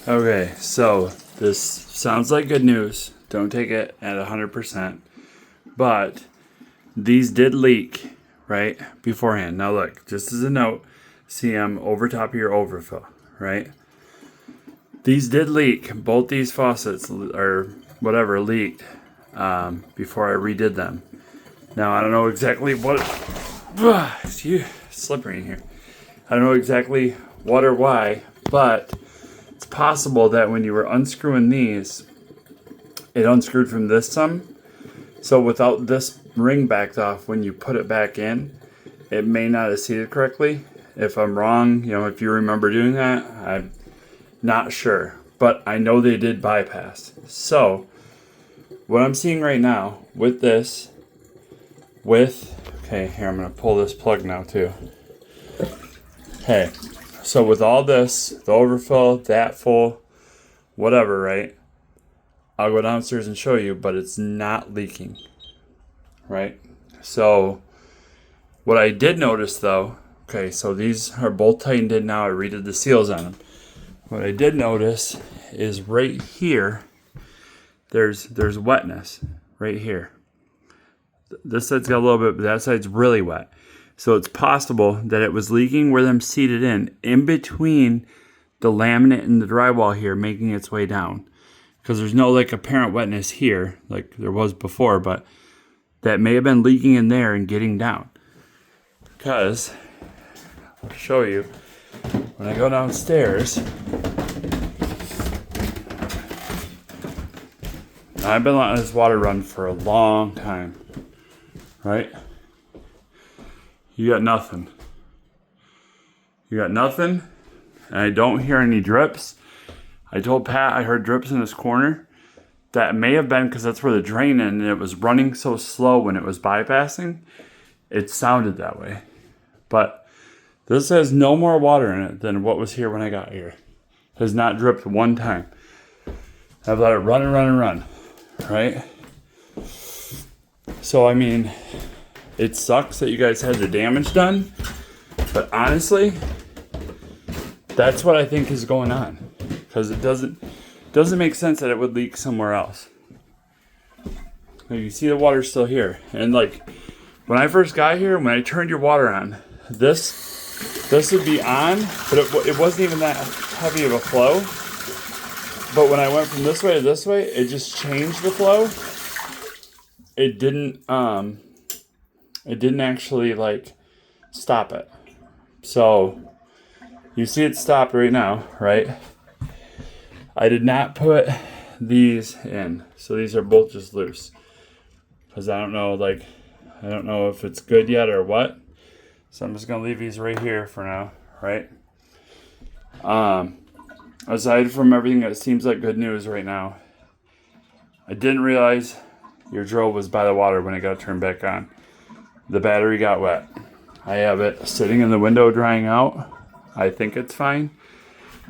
Okay, so this sounds like good news. Don't take it at 100%. But these did leak, right, beforehand. Now look, just as a note, see I'm over top of your overfill, right? These did leak. Both these faucets, or whatever, leaked before I redid them. Now, I don't know exactly what... slippery in here. I don't know exactly what or why, but it's possible that when you were unscrewing these, it unscrewed from this some. So without this ring backed off, when you put it back in, it may not have seated correctly. If I'm wrong, if you remember doing that, I'm not sure. But I know they did bypass. So what I'm seeing right now with this, okay, here, I'm going to pull this plug now too. Okay, so with all this, the overfill, that full, whatever, right? I'll go downstairs and show you, but it's not leaking, right? So what I did notice though, okay, so these are both tightened in now. I redid the seals on them. What I did notice is right here, there's wetness right here. This side's got a little bit, but that side's really wet. So it's possible that it was leaking where them seated in between the laminate and the drywall here, making its way down. Because there's no like apparent wetness here like there was before, but that may have been leaking in there and getting down. Because I'll show you when I go downstairs, I've been letting this water run for a long time, right? You got nothing. You got nothing, and I don't hear any drips. I told Pat I heard drips in this corner. That may have been because that's where the drain is, and it was running so slow when it was bypassing. It sounded that way. But this has no more water in it than what was here when I got here. It has not dripped one time. I've let it run and run and run, right? So, I mean, it sucks that you guys had the damage done, but honestly, that's what I think is going on. Because it doesn't make sense that it would leak somewhere else. Like, you see the water's still here. And like, when I first got here, when I turned your water on, this would be on, but it wasn't even that heavy of a flow. But when I went from this way to this way, it just changed the flow. It didn't actually like stop it. So you see it stopped right now, right? I did not put these in. So these are both just loose. Because I don't know if it's good yet or what. So I'm just going to leave these right here for now, right? Aside from everything that seems like good news right now, I didn't realize your drill was by the water when it got turned back on. The battery got wet. I have it sitting in the window drying out. I think it's fine.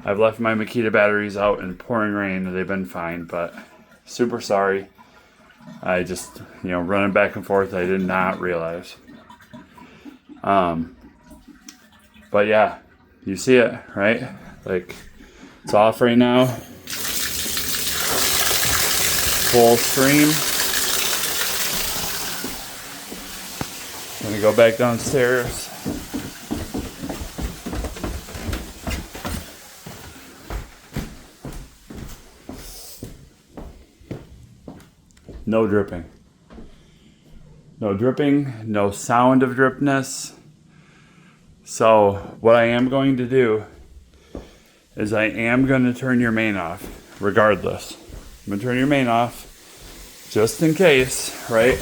I've left my Makita batteries out in pouring rain. They've been fine, but super sorry. I just, running back and forth, I did not realize. But yeah, you see it, right? Like, it's off right now. Full stream. I'm gonna go back downstairs. No dripping. No dripping, no sound of dripness. So what I am going to do is I am going to turn your main off regardless. I'm going to turn your main off just in case, right?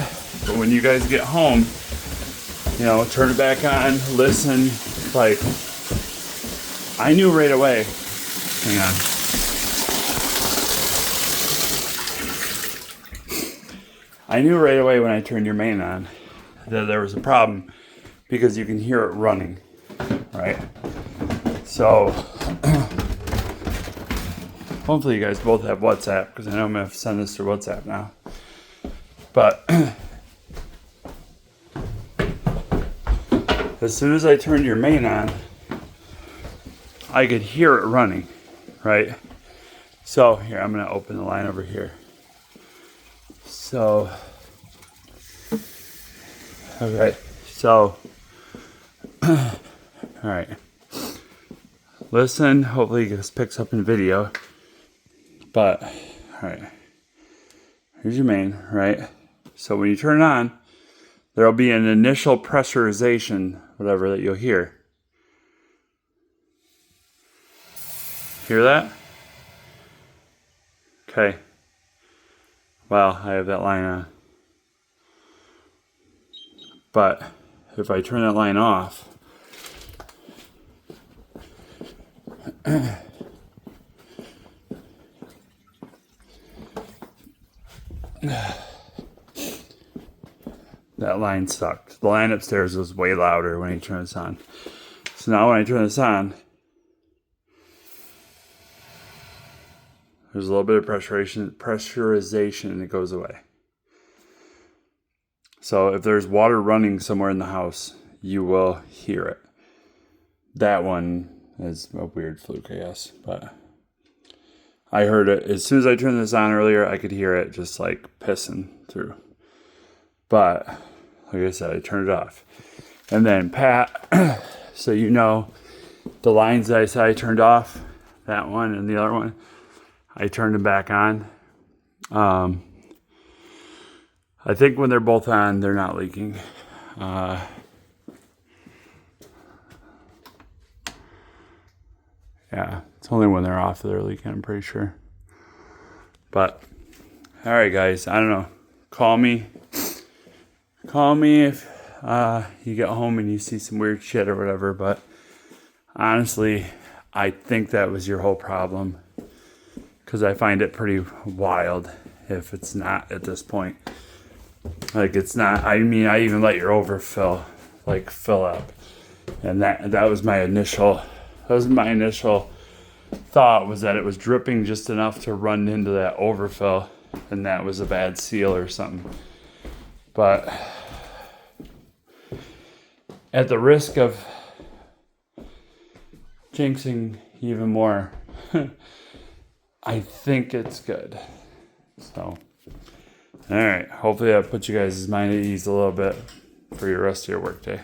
But when you guys get home, turn it back on, listen. Like, I knew right away. Hang on. I knew right away when I turned your main on that there was a problem because you can hear it running, right? So, hopefully you guys both have WhatsApp because I know I'm going to have to send this through WhatsApp now. But, as soon as I turned your main on, I could hear it running, right? So here, I'm gonna open the line over here. So, okay, so, all right. Listen, hopefully this picks up in video. But, all right, here's your main, right? So when you turn it on, there'll be an initial pressurization, whatever, that you'll hear. Hear that? Okay. Well, I have that line on. But if I turn that line off, that line sucked. The line upstairs was way louder when you turn this on. So now when I turn this on, there's a little bit of pressurization and it goes away. So if there's water running somewhere in the house, you will hear it. That one is a weird fluke, I guess. But I heard it. As soon as I turned this on earlier, I could hear it just like pissing through. But like I said, I turned it off. And then Pat, so you know, the lines that I said I turned off, that one and the other one, I turned them back on. I think when they're both on, they're not leaking. Yeah, it's only when they're off that they're leaking, I'm pretty sure. But, all right, guys, I don't know. Call me if you get home and you see some weird shit or whatever. But honestly, I think that was your whole problem. Because I find it pretty wild if it's not at this point. Like, it's not, I mean, I even let your overfill, like, fill up. And that was my initial thought, was that it was dripping just enough to run into that overfill. And that was a bad seal or something. But at the risk of jinxing even more, I think it's good. So, all right. Hopefully that puts you guys' mind at ease a little bit for your rest of your workday.